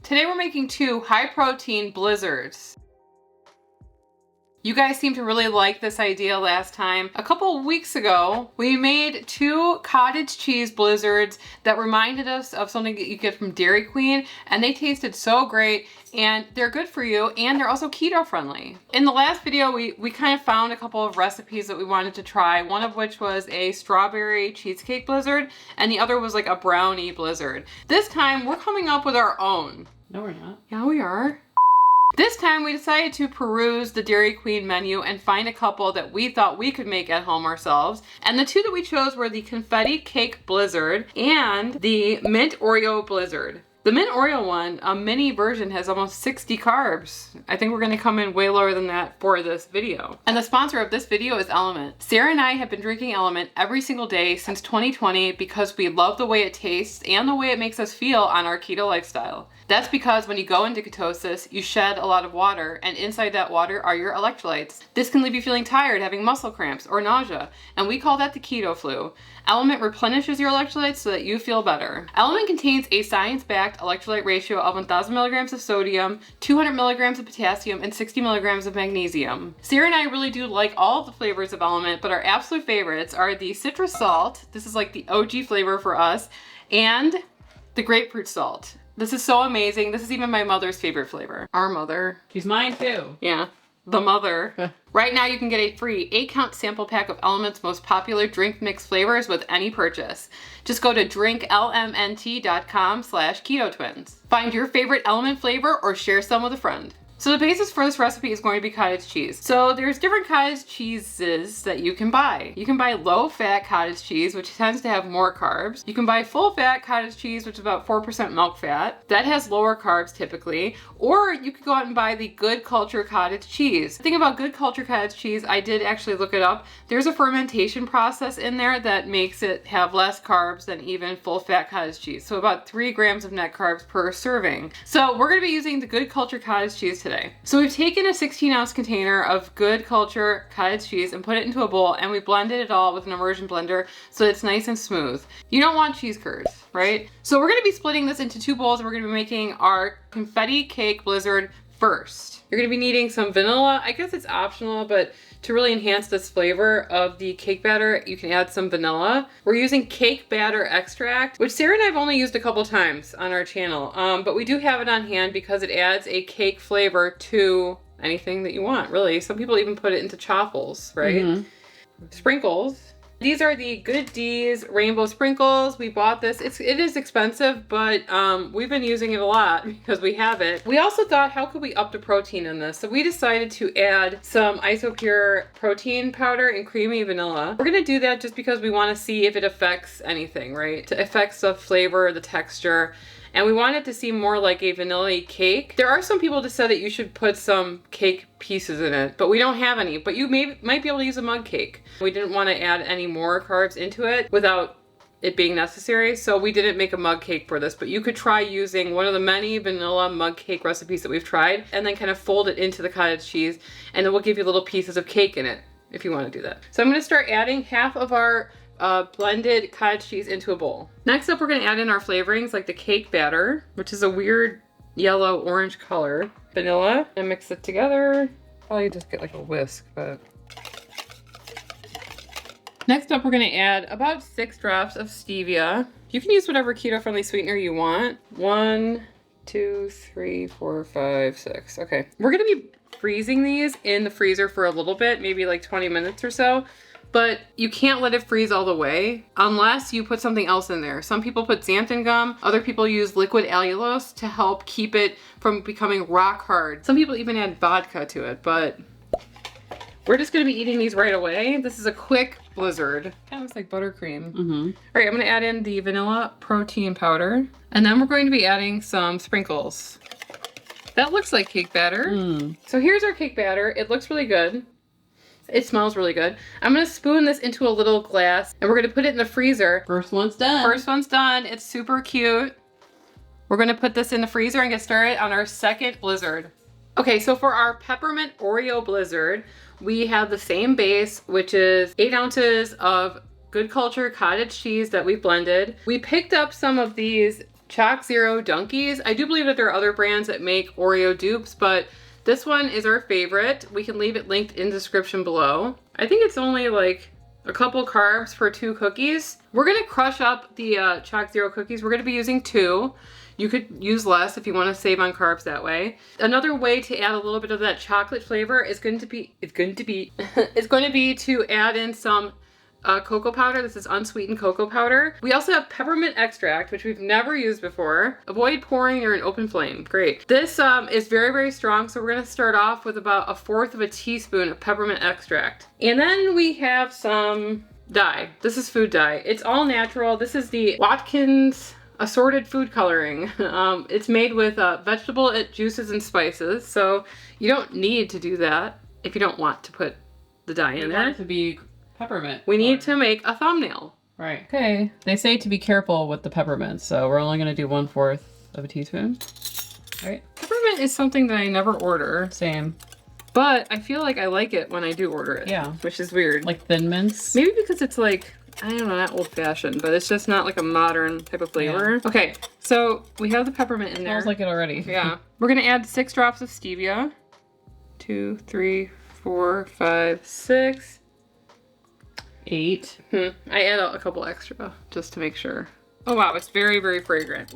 Today we're making 2 high protein blizzards. You guys seem to really like this idea last time. A couple weeks ago, we made 2 cottage cheese blizzards that reminded us of something that you get from Dairy Queen, and they tasted so great, and they're good for you, and they're also keto friendly. In the last video, we kind of found a couple of recipes that we wanted to try, one of which was a strawberry cheesecake blizzard, and the other was like a brownie blizzard. This time, we're coming up with our own. No, we're not. Yeah, we are. This time we decided to peruse the Dairy Queen menu and find a couple that we thought we could make at home ourselves. And the 2 that we chose were the Confetti Cake Blizzard and the Mint Oreo Blizzard. The Mint Oreo one, a mini version, has almost 60 carbs. I think we're gonna come in way lower than that for this video. And the sponsor of this video is Element. Sarah and I have been drinking Element every single day since 2020 because we love the way it tastes and the way it makes us feel on our keto lifestyle. That's because when you go into ketosis, you shed a lot of water, and inside that water are your electrolytes. This can leave you feeling tired, having muscle cramps, or nausea, and we call that the keto flu. Element replenishes your electrolytes so that you feel better. Element contains a science-backed electrolyte ratio of 1,000 milligrams of sodium, 200 milligrams of potassium, and 60 milligrams of magnesium. Sarah and I really do like all of the flavors of Element, but our absolute favorites are the citrus salt, this is like the OG flavor for us, and the grapefruit salt. This is so amazing. This is even my mother's favorite flavor. Our mother. She's mine too. Yeah, the mother. Right now you can get a free 8-count sample pack of Element's most popular drink mix flavors with any purchase. Just go to drinklmnt.com/ketotwins. Find your favorite Element flavor or share some with a friend. So the basis for this recipe is going to be cottage cheese. So there's different cottage cheeses that you can buy. You can buy low-fat cottage cheese, which tends to have more carbs. You can buy full-fat cottage cheese, which is about 4% milk fat. That has lower carbs typically. Or you could go out and buy the Good Culture cottage cheese. The thing about Good Culture cottage cheese, I did actually look it up. There's a fermentation process in there that makes it have less carbs than even full-fat cottage cheese. So about 3 grams of net carbs per serving. So we're gonna be using the Good Culture cottage cheese today. So we've taken a 16-ounce container of Good Culture cottage cheese and put it into a bowl, and we blended it all with an immersion blender so it's nice and smooth. You don't want cheese curds, right? So we're gonna be splitting this into 2 bowls, and we're gonna be making our Confetti Cake Blizzard first. You're gonna be needing some vanilla. I guess it's optional, but to really enhance this flavor of the cake batter, you can add some vanilla. We're using cake batter extract, which Sarah and I have only used a couple times on our channel, but we do have it on hand because it adds a cake flavor to anything that you want, really. Some people even put it into chaffles, right? Mm-hmm. Sprinkles. These are the Good D's rainbow sprinkles. We bought this. It is expensive, but we've been using it a lot because we have it. We also thought, how could we up the protein in this? So we decided to add some Isopure protein powder and creamy vanilla. We're gonna do that just because we want to see if it affects anything, right? It affects the flavor, the texture. And we want it to seem more like a vanilla cake. There are some people that said that you should put some cake pieces in it, but we don't have any. But you might be able to use a mug cake. We didn't want to add any more carbs into it without it being necessary, so we didn't make a mug cake for this, but you could try using one of the many vanilla mug cake recipes that we've tried, and then kind of fold it into the cottage cheese, and it will give you little pieces of cake in it if you want to do that. So I'm going to start adding half of our blended cottage cheese into a bowl. Next up, we're going to add in our flavorings like the cake batter, which is a weird yellow orange color, vanilla, and mix it together. Probably just get like a whisk, but. Next up, we're going to add about 6 drops of stevia. You can use whatever keto-friendly sweetener you want. 1, 2, 3, 4, 5, 6. Okay. We're going to be freezing these in the freezer for a little bit, maybe like 20 minutes or so. But you can't let it freeze all the way unless you put something else in there. Some people put xanthan gum. Other people use liquid allulose to help keep it from becoming rock hard. Some people even add vodka to it, but we're just gonna be eating these right away. This is a quick blizzard. Kind of looks like buttercream. Mm-hmm. All right, I'm gonna add in the vanilla protein powder, and then we're going to be adding some sprinkles. That looks like cake batter. So here's our cake batter. It looks really good. It smells really good. I'm gonna spoon this into a little glass, and we're gonna put it in the freezer. First one's done. First one's done. It's super cute. We're gonna put this in the freezer and get started on our second blizzard. Okay, so for our peppermint Oreo blizzard, we have the same base, which is 8 ounces of Good Culture cottage cheese that we blended. We picked up some of these Choc Zero Dunkies. I do believe that there are other brands that make Oreo dupes, but this one is our favorite. We can leave it linked in the description below. I think it's only like a couple carbs for 2 cookies. We're gonna crush up the Choc Zero cookies. We're gonna be using 2. You could use less if you want to save on carbs that way. Another way to add a little bit of that chocolate flavor is going to be to add in some cocoa powder. This is unsweetened cocoa powder. We also have peppermint extract, which we've never used before. Avoid pouring near an open flame. Great. This is very, very strong, so we're gonna start off with about 1/4 of a teaspoon of peppermint extract. And then we have some dye. This is food dye. It's all natural. This is the Watkins assorted food coloring. It's made with vegetable juices and spices, so you don't need to do that if you don't want to put the dye in there. To be peppermint. We need to make a thumbnail. Right. Okay. They say to be careful with the peppermint, so we're only going to do 1/4 of a teaspoon. Right. Peppermint is something that I never order, Same. but I feel like I like it when I do order it. Yeah. Which is weird. Like Thin Mints. Maybe because it's like, I don't know, not old fashioned, but it's just not like a modern type of flavor. Yeah. Okay, so we have the peppermint in there. Smells like it already. Yeah. We're gonna add 6 drops of stevia. 2, 3, 4, 5, 6. 8. I add a couple extra just to make sure. Oh wow, it's very, very fragrant.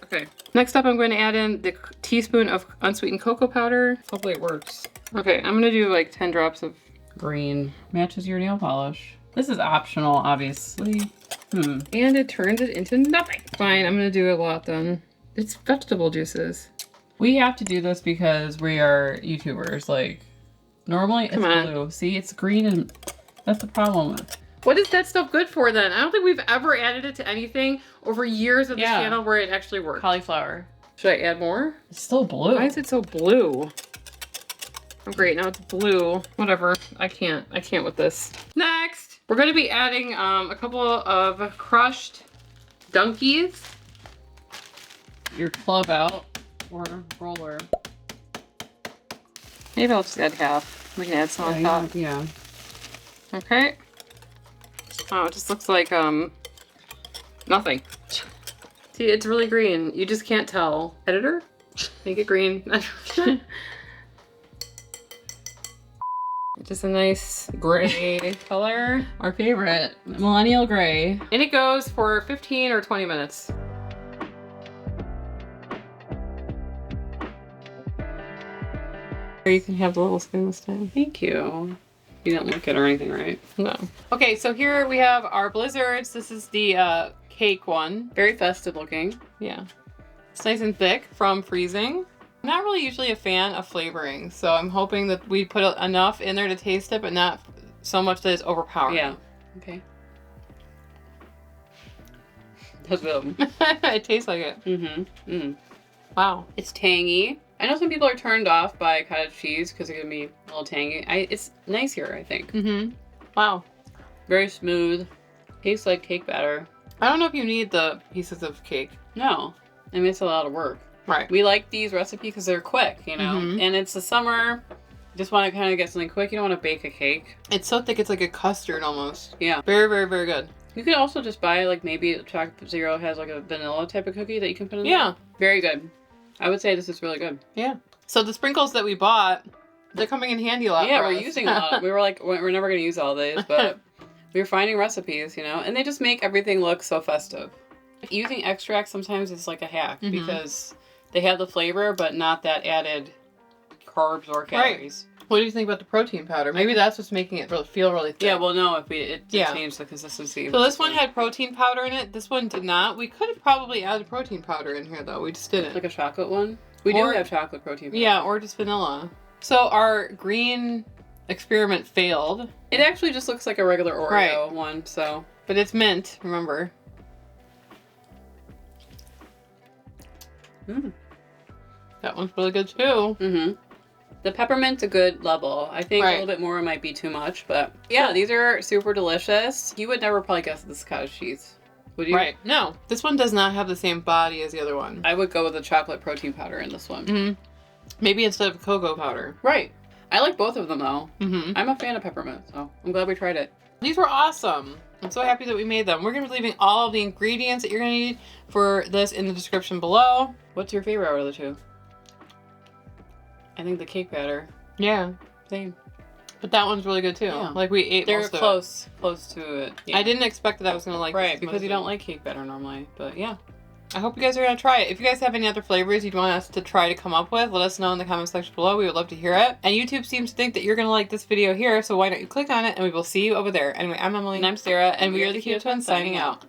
Okay. Next up, I'm going to add in the teaspoon of unsweetened cocoa powder. Hopefully it works. Okay, I'm gonna do like 10 drops of Green. Matches your nail polish. This is optional, obviously. and it turns it into nothing. Fine, I'm gonna do a lot then. It's vegetable juices. We have to do this because we are YouTubers. Like, normally it's Come on. blue. See, it's green and that's the problem. What is that stuff good for then? I don't think we've ever added it to anything over years of this Yeah. channel where it actually worked. Cauliflower. Should I add more? It's still blue. Why is it so blue? Oh great, now it's blue. Whatever, I can't with this. Next, we're gonna be adding a couple of crushed Dunkies. Your club out or roller. Maybe I'll just add half. We can add some on top. Yeah. Okay. Oh, it just looks like nothing. See, it's really green. You just can't tell. Editor? Make it green. Just a nice gray color. Our favorite, millennial gray. And it goes for 15 or 20 minutes. Or you can have the little spoon this time. Thank you. You didn't lick it or anything, right? No. Okay, so here we have our blizzards. This is the cake one. Very festive looking. Yeah. It's nice and thick from freezing. I'm not really usually a fan of flavoring, so I'm hoping that we put enough in there to taste it, but not so much that it's overpowering. Yeah. Okay. That's good. It tastes like it. Mm-hmm. Mm. Wow. It's tangy. I know some people are turned off by cottage cheese because it can be a little tangy. It's nice here, I think. Mm-hmm. Wow. Very smooth. Tastes like cake batter. I don't know if you need the pieces of cake. No. I mean, it's a lot of work. Right. We like these recipes because they're quick, you know? Mhm. And it's the summer. Just want to kind of get something quick. You don't want to bake a cake. It's so thick, it's like a custard almost. Yeah. Very, very, very good. You could also just buy, like, maybe Choc Zero has, like, a vanilla type of cookie that you can put in there. Yeah. Very good. I would say this is really good. Yeah. So the sprinkles that we bought, they're coming in handy a lot. Yeah, for we're us. using a lot. We were like, we're never going to use all these, but we were finding recipes, you know? And they just make everything look so festive. Using extract sometimes is like a hack because they have the flavor, but not that added carbs or calories. What do you think about the protein powder? Maybe that's what's making it feel really thick. Yeah, well, no, if it Yeah. changed the consistency. So this one had protein powder in it. This one did not. We could have probably added protein powder in here though. We just didn't. like a chocolate one. We Or- do have chocolate protein powder. Yeah, or just vanilla. So our green experiment failed, It actually just looks like a regular Oreo Right. one, so. but it's mint, remember. Mm. That one's really good too. Mm-hmm. The peppermint's a good level. I think Right. a little bit more might be too much, but yeah, these are super delicious. You would never probably guess this is cottage cheese, would you? Right. No, this one does not have the same body as the other one. I would go with the chocolate protein powder in this one. Mm-hmm. Maybe instead of cocoa powder. Right. I like both of them though. Mm-hmm. I'm a fan of peppermint, so I'm glad we tried it. These were awesome. I'm so happy that we made them. We're going to be leaving all of the ingredients that you're going to need for this in the description below. What's your favorite out of the two? I think the cake batter. Yeah. Same. But that one's really good too. Yeah. Like we ate They're most of close to it. it. Yeah. I didn't expect that I was going to like Right, this because much. you don't like cake batter normally. But yeah. I hope you guys are going to try it. If you guys have any other flavors you'd want us to try to come up with, let us know in the comment section below. We would love to hear it. And YouTube seems to think that you're going to like this video here, so why don't you click on it and we will see you over there. Anyway, I'm Emily. And I'm Sarah, And we are the Cute Twins signing out.